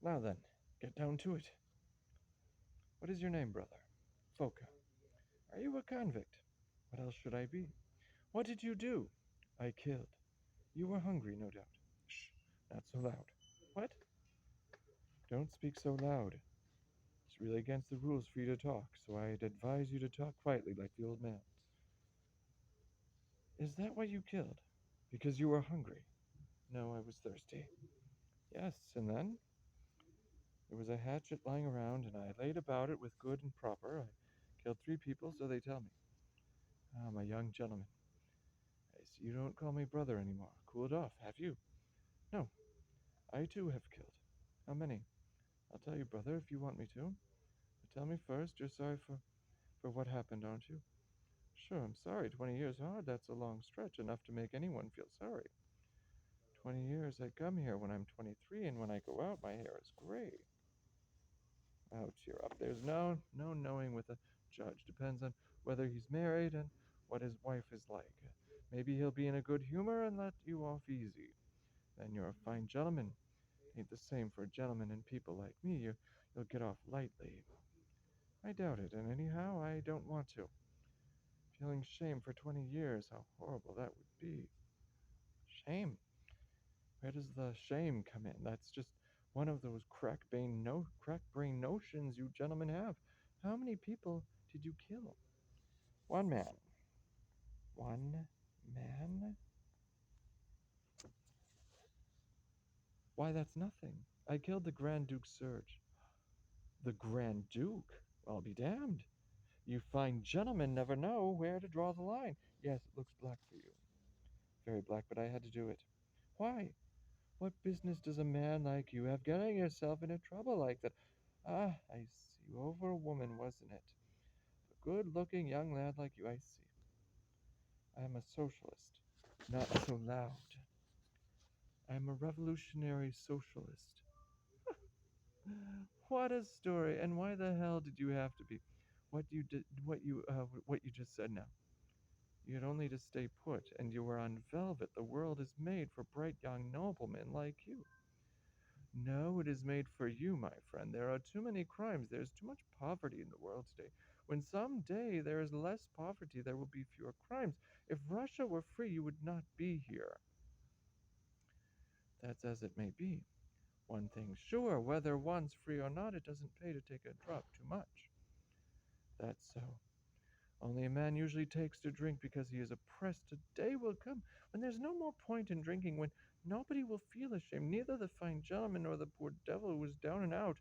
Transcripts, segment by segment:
Now then, get down to it. What is your name, brother? Foka. Are you a convict? What else should I be? What did you do? I killed. You were hungry, no doubt. Shh, not so loud. What? Don't speak so loud. It's really against the rules for you to talk, so I'd advise you to talk quietly like the old man. Is that why you killed? Because you were hungry? No, I was thirsty. Yes, and then? There was a hatchet lying around, and I laid about it with good and proper. I killed 3 people, so they tell me. Ah, my young gentleman. I see you don't call me brother anymore. Cool it off, have you? No, I too have killed. How many? I'll tell you, brother, if you want me to. But tell me first, you're sorry for what happened, aren't you? Sure, I'm sorry. 20 years hard, that's a long stretch, enough to make anyone feel sorry. 20 years, I come here when I'm 23, and when I go out, my hair is gray. Oh, cheer up. There's no knowing with a judge. Depends on whether he's married and what his wife is like. Maybe he'll be in a good humor and let you off easy. Then you're a fine gentleman. Ain't the same for a gentleman and people like me. You'll get off lightly. I doubt it, and anyhow, I don't want to. Feeling shame for 20 years, how horrible that would be. Shame? Where does the shame come in? That's just one of those crack brain notions you gentlemen have. How many people did you kill? One man. One man? Why, that's nothing. I killed the Grand Duke Surge. The Grand Duke? Well, be damned. You fine gentlemen never know where to draw the line. Yes, it looks black for you. Very black, but I had to do it. Why? What business does a man like you have getting yourself into trouble like that? Ah, I see. Over a woman, wasn't it? A good-looking young lad like you, I see. I am a socialist. Not so loud. I am a revolutionary socialist. What a story! And why the hell did you have to be? What you just said now. You had only to stay put, and you were on velvet. The world is made for bright young noblemen like you. No, it is made for you, my friend. There are too many crimes. There's too much poverty in the world today. When some day there is less poverty, there will be fewer crimes. If Russia were free, you would not be here. That's as it may be. One thing's sure, whether one's free or not, it doesn't pay to take a drop too much. That's so. Only a man usually takes to drink because he is oppressed. A day will come when there's no more point in drinking, when nobody will feel ashamed, neither the fine gentleman nor the poor devil who is down and out.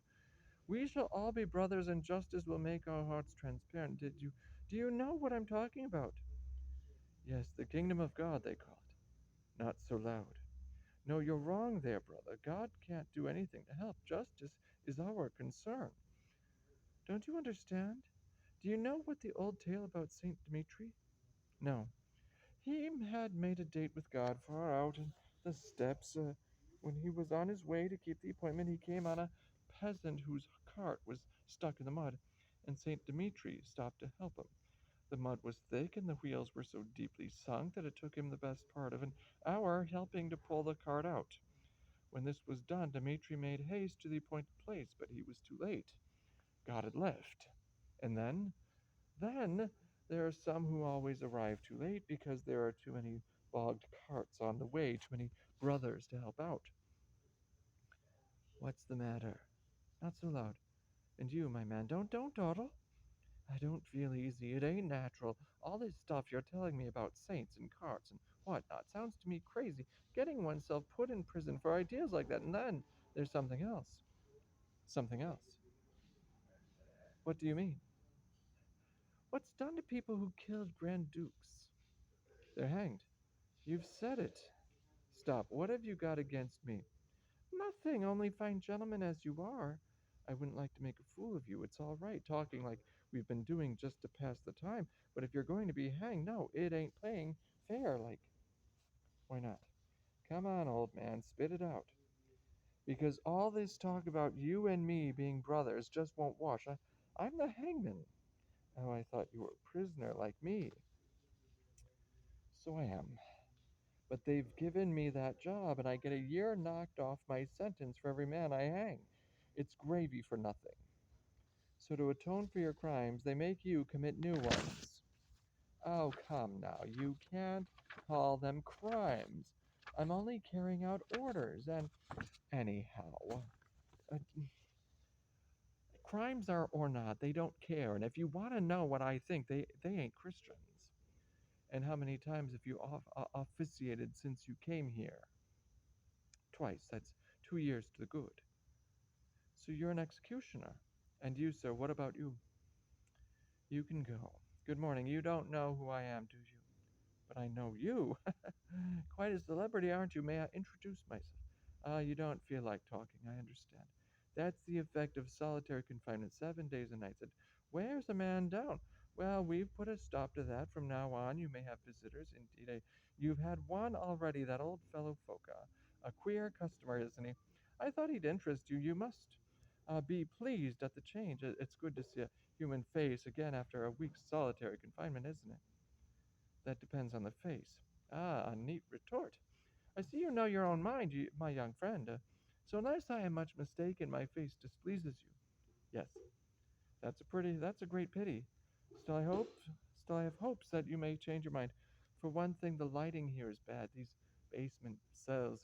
We shall all be brothers, and justice will make our hearts transparent. Do you know what I'm talking about? Yes, the kingdom of God, they call it. Not so loud. No, you're wrong there, brother. God can't do anything to help. Justice is our concern. Don't you understand? Do you know what the old tale about Saint Dmitri? No. He had made a date with God far out in the steppes. When he was on his way to keep the appointment, he came on a peasant whose cart was stuck in the mud, and Saint Dmitri stopped to help him. The mud was thick, and the wheels were so deeply sunk that it took him the best part of an hour helping to pull the cart out. When this was done, Dmitri made haste to the appointed place, but he was too late. God had left. And then there are some who always arrive too late because there are too many bogged carts on the way, too many brothers to help out. What's the matter? Not so loud. And you, my man, don't dawdle. I don't feel easy. It ain't natural. All this stuff you're telling me about saints and carts and whatnot sounds to me crazy. Getting oneself put in prison for ideas like that, and then there's something else. Something else. What do you mean? What's done to people who killed Grand Dukes? They're hanged. You've said it. Stop. What have you got against me? Nothing, only fine gentlemen as you are. I wouldn't like to make a fool of you. It's all right talking like we've been doing just to pass the time. But if you're going to be hanged, no, it ain't playing fair. Like, why not? Come on, old man, spit it out. Because all this talk about you and me being brothers just won't wash. I'm the hangman. Oh, I thought you were a prisoner like me. So I am. But they've given me that job, and I get a year knocked off my sentence for every man I hang. It's gravy for nothing. So to atone for your crimes, they make you commit new ones. Oh, come now, you can't call them crimes. I'm only carrying out orders, and anyhow, uh, crimes are or not, they don't care. And if you want to know what I think, they ain't Christians. And how many times have you officiated since you came here? Twice. That's 2 years to the good. So you're an executioner. And you, sir, what about you? You can go. Good morning. You don't know who I am, do you? But I know you. Quite a celebrity, aren't you? May I introduce myself? You don't feel like talking, I understand. That's the effect of solitary confinement, 7 days and nights. It wears a man down. Well, we've put a stop to that. From now on, you may have visitors. Indeed, you've had one already, that old fellow Foka. A queer customer, isn't he? I thought he'd interest you. You must be pleased at the change. It's good to see a human face again after a week's solitary confinement, isn't it? That depends on the face. Ah, a neat retort. I see you know your own mind, my young friend. So unless I am much mistaken, my face displeases you. Yes, that's a great pity. Still, still I have hopes that you may change your mind. For one thing, the lighting here is bad. These basement cells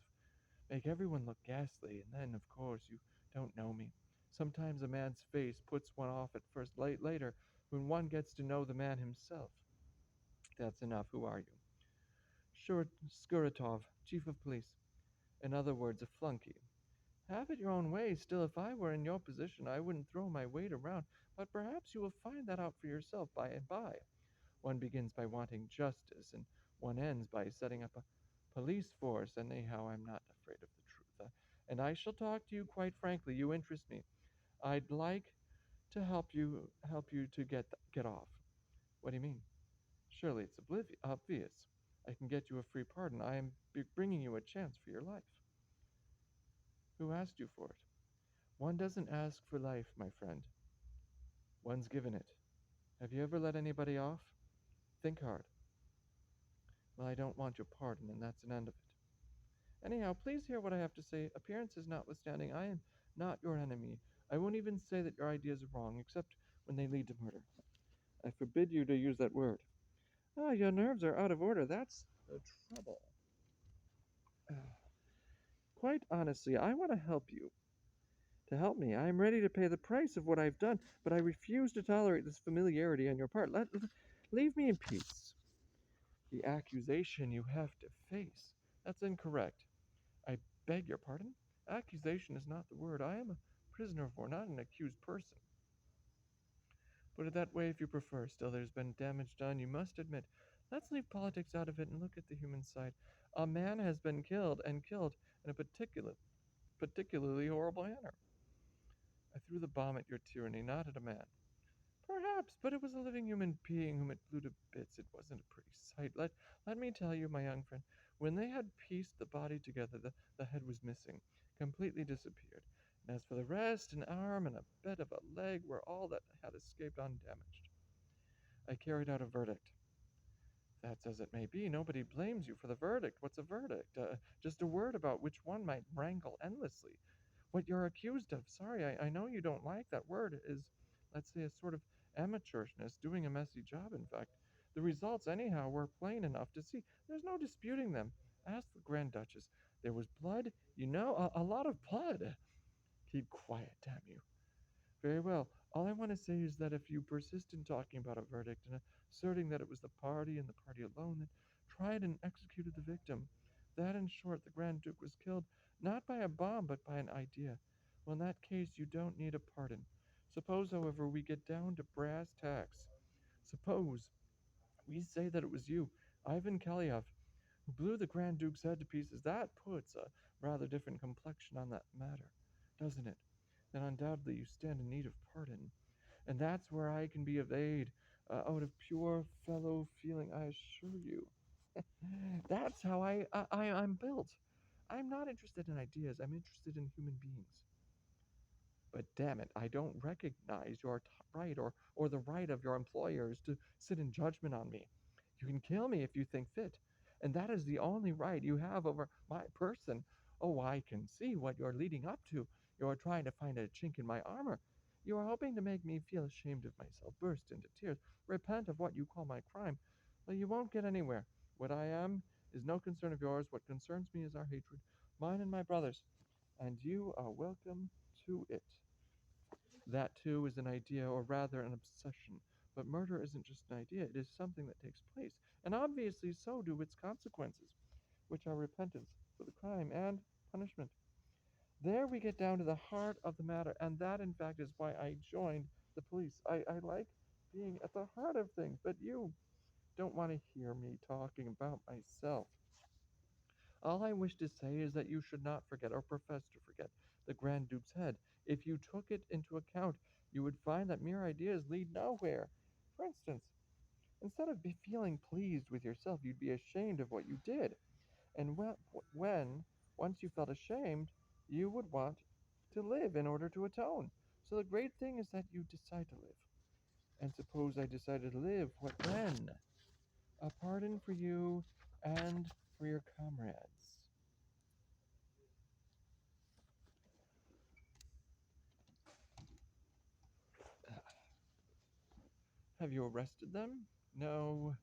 make everyone look ghastly, and then, of course, you don't know me. Sometimes a man's face puts one off at first, later, when one gets to know the man himself. That's enough. Who are you? Sure, Skuratov, chief of police. In other words, a flunky. Have it your own way. Still, if I were in your position, I wouldn't throw my weight around. But perhaps you will find that out for yourself by and by. One begins by wanting justice, and one ends by setting up a police force. Anyhow, I'm not afraid of the truth. And I shall talk to you quite frankly. You interest me. I'd like to help you to get off. What do you mean? Surely it's obvious. I can get you a free pardon. I am bringing you a chance for your life. Who asked you for it? One doesn't ask for life, my friend. One's given it. Have you ever let anybody off? Think hard. Well, I don't want your pardon, and that's an end of it. Anyhow, please hear what I have to say. Appearances notwithstanding, I am not your enemy. I won't even say that your ideas are wrong, except when they lead to murder. I forbid you to use that word. Ah, your nerves are out of order. That's the trouble. Quite honestly, I want to help you. To help me, I am ready to pay the price of what I've done, but I refuse to tolerate this familiarity on your part. Leave me in peace. The accusation you have to face. That's incorrect. I beg your pardon? Accusation is not the word. I am a prisoner of war, not an accused person. Put it that way if you prefer. Still, there's been damage done, you must admit. Let's leave politics out of it and look at the human side. A man has been killed, and killed in a particularly horrible manner. I threw the bomb at your tyranny, not at a man. Perhaps, but it was a living human being whom it blew to bits. It wasn't a pretty sight. Let me tell you, my young friend, when they had pieced the body together, the head was missing, completely disappeared. And as for the rest, an arm and a bit of a leg were all that had escaped undamaged. I carried out a verdict. That's as it may be. Nobody blames you for the verdict. What's a verdict? Just a word about which one might wrangle endlessly. What you're accused of, sorry, I know you don't like that word, is, let's say, a sort of amateurishness, doing a messy job, in fact. The results, anyhow, were plain enough to see. There's no disputing them. Ask the Grand Duchess. There was blood, a lot of blood. Keep quiet, damn you. Very well. All I want to say is that if you persist in talking about a verdict and asserting that it was the party and the party alone that tried and executed the victim, that in short, the Grand Duke was killed not by a bomb but by an idea. Well, in that case, you don't need a pardon. Suppose, however, we get down to brass tacks. Suppose we say that it was you, Ivan Kaliev, who blew the Grand Duke's head to pieces. That puts a rather different complexion on that matter, doesn't it? Then undoubtedly you stand in need of pardon. And that's where I can be of aid, out of pure fellow feeling, I assure you. That's how I'm built. I'm not interested in ideas, I'm interested in human beings. But damn it, I don't recognize your right or the right of your employers to sit in judgment on me. You can kill me if you think fit, and that is the only right you have over my person. Oh, I can see what you're leading up to. You are trying to find a chink in my armor. You are hoping to make me feel ashamed of myself, burst into tears, repent of what you call my crime. Well, you won't get anywhere. What I am is no concern of yours. What concerns me is our hatred, mine and my brother's, and you are welcome to it. That too is an idea, or rather an obsession. But murder isn't just an idea, it is something that takes place, and obviously so do its consequences, which are repentance for the crime and punishment. There we get down to the heart of the matter, and that in fact is why I joined the police. I like being at the heart of things, but you don't want to hear me talking about myself. All I wish to say is that you should not forget, or profess to forget, the Grand Duke's head. If you took it into account, you would find that mere ideas lead nowhere. For instance, instead of feeling pleased with yourself, you'd be ashamed of what you did. And when once you felt ashamed, you would want to live in order to atone. So the great thing is that you decide to live. And suppose I decided to live, what then? A pardon for you and for your comrades. Have you arrested them? No.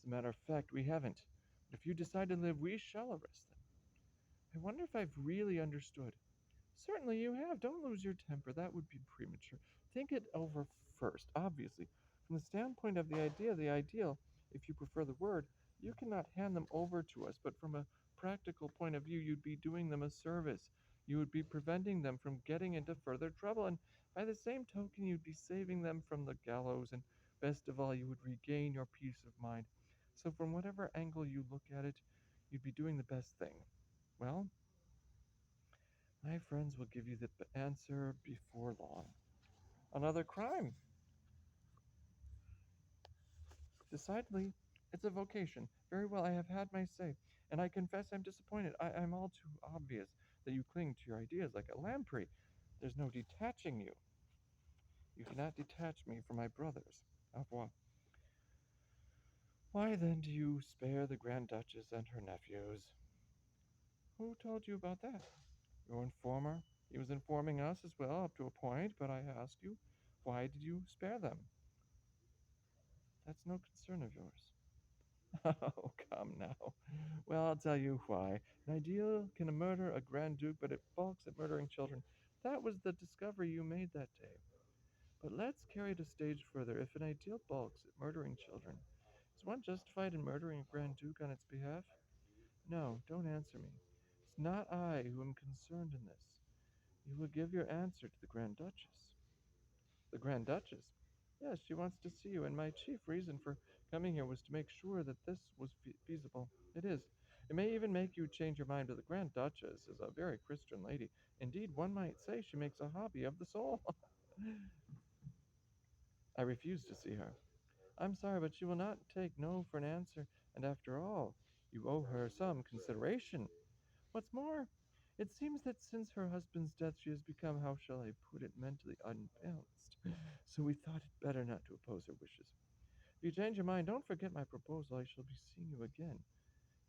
As a matter of fact, we haven't. But if you decide to live, we shall arrest them. I wonder if I've really understood. Certainly you have. Don't lose your temper. That would be premature. Think it over first. Obviously, from the standpoint of the idea, the ideal, if you prefer the word, you cannot hand them over to us, but from a practical point of view, you'd be doing them a service. You would be preventing them from getting into further trouble, and by the same token, you'd be saving them from the gallows, and best of all, you would regain your peace of mind. So, from whatever angle you look at it, you'd be doing the best thing. Well, my friends will give you the answer before long. Another crime. Decidedly, it's a vocation. Very well, I have had my say, and I confess I'm disappointed. I'm all too obvious that you cling to your ideas like a lamprey. There's no detaching you. You cannot detach me from my brothers. Au revoir. Why then do you spare the Grand Duchess and her nephews? Who told you about that? Your informer. He was informing us as well up to a point, but I ask you, why did you spare them? That's no concern of yours. Oh, come now. Well, I'll tell you why. An ideal can murder a Grand Duke, but it balks at murdering children. That was the discovery you made that day. But let's carry it a stage further. If an ideal balks at murdering children, is one justified in murdering a Grand Duke on its behalf? No, don't answer me. It's not I who am concerned in this. You will give your answer to the Grand Duchess. The Grand Duchess? Yes, she wants to see you, and my chief reason for coming here was to make sure that this was feasible. It is. It may even make you change your mind, but the Grand Duchess is a very Christian lady. Indeed, one might say she makes a hobby of the soul. I refuse to see her. I'm sorry, but she will not take no for an answer, and after all, you owe her some consideration. What's more, it seems that since her husband's death, she has become, how shall I put it, mentally unbalanced. So we thought it better not to oppose her wishes. If you change your mind, don't forget my proposal. I shall be seeing you again.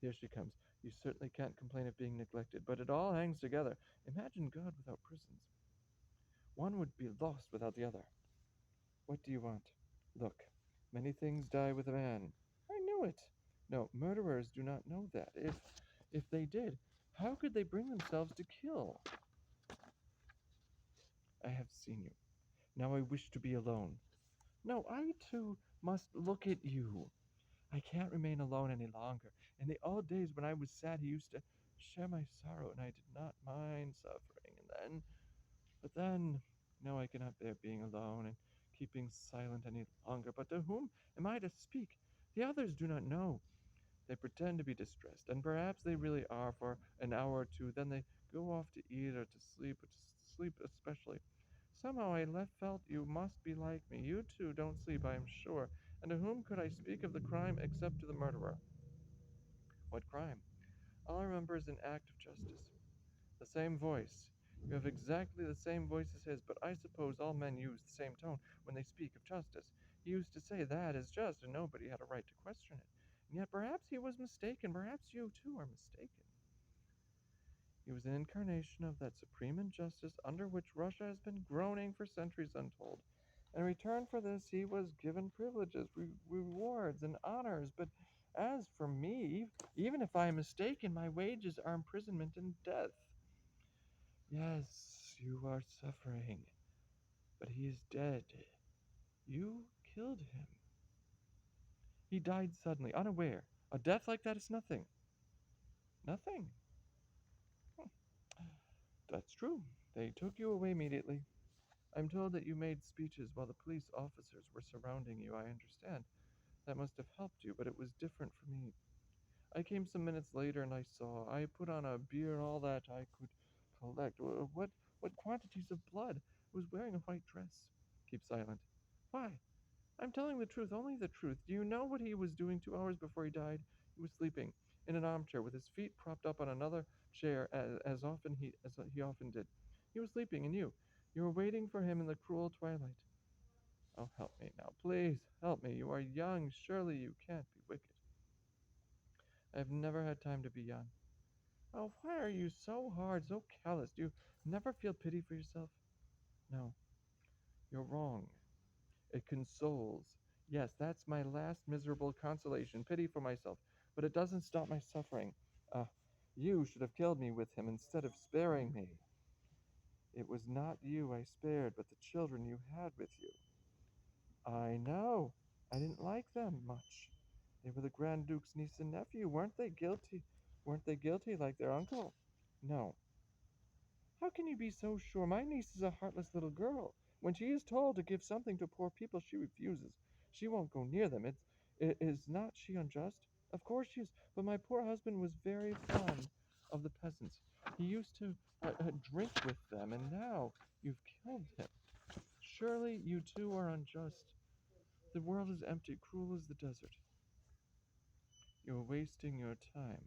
Here she comes. You certainly can't complain of being neglected, but it all hangs together. Imagine God without prisons. One would be lost without the other. What do you want? Look, many things die with a man. I knew it. No, murderers do not know that. If they did, how could they bring themselves to kill? I have seen you. Now I wish to be alone. No, I too must look at you. I can't remain alone any longer. In the old days when I was sad, he used to share my sorrow, and I did not mind suffering. But then, no, I cannot bear being alone and keeping silent any longer. But to whom am I to speak? The others do not know. They pretend to be distressed, and perhaps they really are for an hour or two. Then they go off to eat or to sleep, or to sleep especially. Somehow I left felt you must be like me. You too don't sleep, I am sure. And to whom could I speak of the crime except to the murderer? What crime? All I remember is an act of justice. The same voice. You have exactly the same voice as his, but I suppose all men use the same tone when they speak of justice. He used to say that is just, and nobody had a right to question it. And yet perhaps he was mistaken. Perhaps you too are mistaken. He was an incarnation of that supreme injustice under which Russia has been groaning for centuries untold. In return for this, he was given privileges, rewards, and honors. But as for me, even if I am mistaken, my wages are imprisonment and death. Yes, you are suffering, but he is dead. You killed him. He died suddenly, unaware. A death like that is nothing. Nothing. That's true. They took you away immediately. I'm told that you made speeches while the police officers were surrounding you. I understand. That must have helped you, but it was different for me. I came some minutes later and I saw. I put on a beer, all that I could collect. What quantities of blood? I was wearing a white dress. Keep silent. Why? I'm telling the truth, only the truth. Do you know what he was doing 2 hours before he died? He was sleeping in an armchair with his feet propped up on another chair, as he often did. He was sleeping, and you were waiting for him in the cruel twilight. Oh, help me now, please help me. You are young. Surely you can't be wicked. I have never had time to be young. Oh, why are you so hard, so callous? Do you never feel pity for yourself? No, you're wrong. It consoles. Yes, that's my last miserable consolation, pity for myself. But it doesn't stop my suffering. Ah, you should have killed me with him instead of sparing me. It was not you I spared, but the children you had with you. I know. I didn't like them much. They were the Grand Duke's niece and nephew. Weren't they guilty? Weren't they guilty like their uncle? No. How can you be so sure? My niece is a heartless little girl. When she is told to give something to poor people, she refuses. She won't go near them. Is not she unjust? Of course she is. But my poor husband was very fond of the peasants. He used to drink with them, and now you've killed him. Surely you too are unjust. The world is empty, cruel as the desert. You're wasting your time.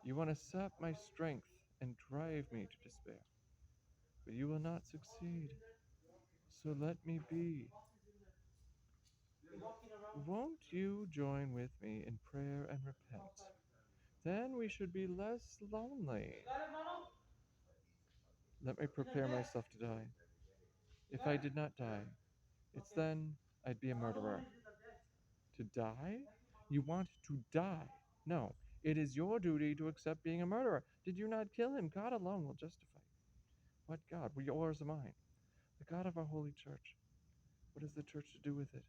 You want to sap my strength and drive me to despair. But you will not succeed. So let me be. Won't you join with me in prayer and repent? Then we should be less lonely. Let me prepare myself to die. If I did not die, it's then I'd be a murderer. To die? You want to die? No, it is your duty to accept being a murderer. Did you not kill him? God alone will justify you. What God? Yours or mine? The God of our holy church. What has the church to do with it?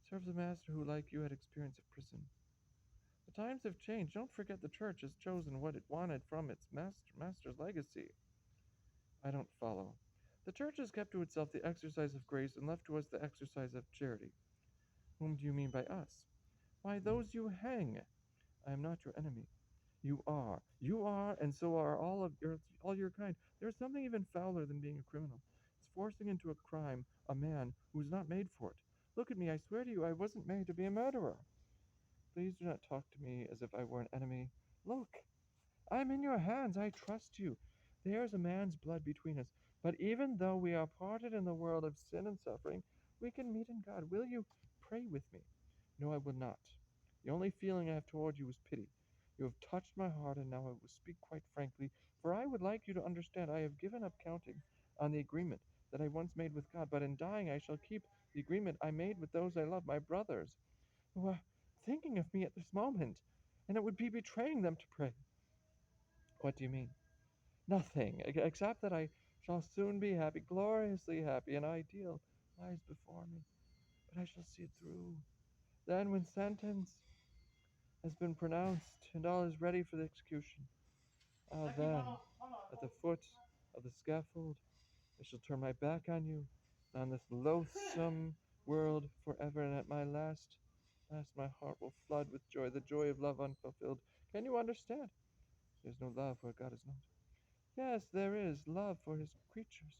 Serves a master who, like you, had experience of prison. The times have changed. Don't forget the church has chosen what it wanted from its master's legacy. I don't follow. The church has kept to itself the exercise of grace and left to us the exercise of charity. Whom do you mean by us? Why, those you hang. I am not your enemy. You are. You are, and so are all your kind. There's something even fouler than being a criminal. It's forcing into a crime a man who's not made for it. Look at me. I swear to you, I wasn't made to be a murderer. Please do not talk to me as if I were an enemy. Look, I'm in your hands. I trust you. There's a man's blood between us. But even though we are parted in the world of sin and suffering, we can meet in God. Will you pray with me? No, I will not. The only feeling I have toward you is pity. You have touched my heart, and now I will speak quite frankly, for I would like you to understand I have given up counting on the agreement that I once made with God, but in dying I shall keep the agreement I made with those I love, my brothers, who are thinking of me at this moment, and it would be betraying them to pray. What do you mean? Nothing, except that I shall soon be happy, gloriously happy. An ideal lies before me, but I shall see it through. Then, when sentence has been pronounced and all is ready for the execution, then, at the foot of the scaffold, I shall turn my back on you, on this loathsome world forever, and at my last, my heart will flood with joy, the joy of love unfulfilled. Can you understand? There's no love where God is not. Yes, there is love for his creatures.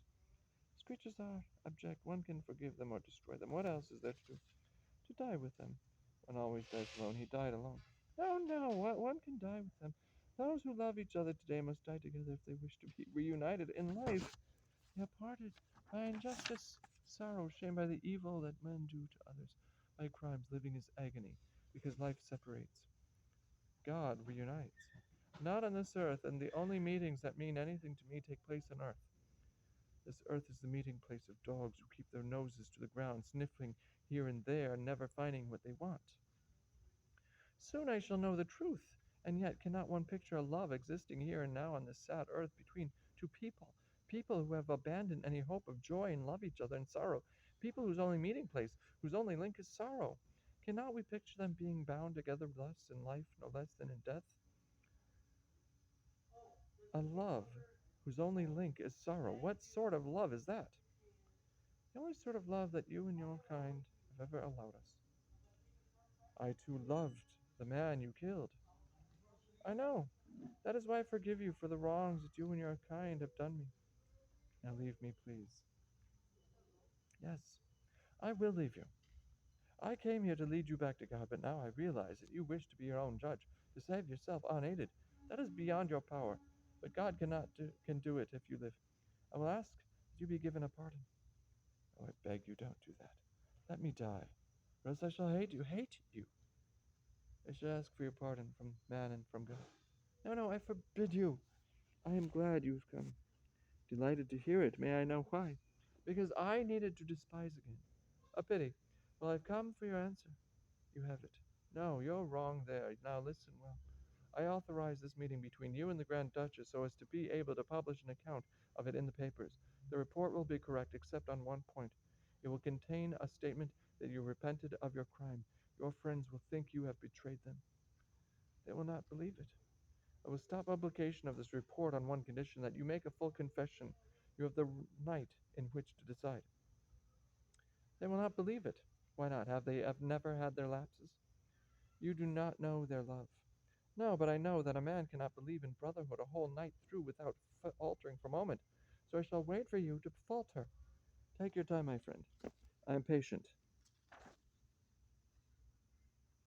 His creatures are abject. One can forgive them or destroy them. What else is there to do? To die with them. One always dies alone. He died alone. No, no, one can die with them. Those who love each other today must die together if they wish to be reunited in life. They are parted by injustice, sorrow, shame, by the evil that men do to others, by crimes. Living is agony, because life separates. God reunites. Not on this earth, and the only meetings that mean anything to me take place on earth. This earth is the meeting place of dogs who keep their noses to the ground, sniffing here and there, never finding what they want. Soon I shall know the truth, and yet cannot one picture a love existing here and now on this sad earth between two people, people who have abandoned any hope of joy and love each other in sorrow, people whose only meeting place, whose only link is sorrow. Cannot we picture them being bound together thus in life no less than in death? A love whose only link is sorrow. What sort of love is that? The only sort of love that you and your kind have ever allowed us. I too loved the man you killed. I know. That is why I forgive you for the wrongs that you and your kind have done me. Now leave me, please. Yes, I will leave you. I came here to lead you back to God, but now I realize that you wish to be your own judge, to save yourself unaided. That is beyond your power, but God can do it if you live. I will ask that you be given a pardon. Oh, I beg you, don't do that. Let me die, or else I shall hate you. I shall ask for your pardon from man and from God. No, no, I forbid you. I am glad you've come. Delighted to hear it. May I know why? Because I needed to despise again. A pity. Well, I've come for your answer. You have it. No, you're wrong there. Now listen well. I authorize this meeting between you and the Grand Duchess so as to be able to publish an account of it in the papers. The report will be correct except on one point. It will contain a statement that you repented of your crime. Your friends will think you have betrayed them. They will not believe it. I will stop publication of this report on one condition, that you make a full confession. You have the night in which to decide. They will not believe it. Why not? Have never had their lapses? You do not know their love. No, but I know that a man cannot believe in brotherhood a whole night through without faltering for a moment. So I shall wait for you to falter. Take your time, my friend. I am patient.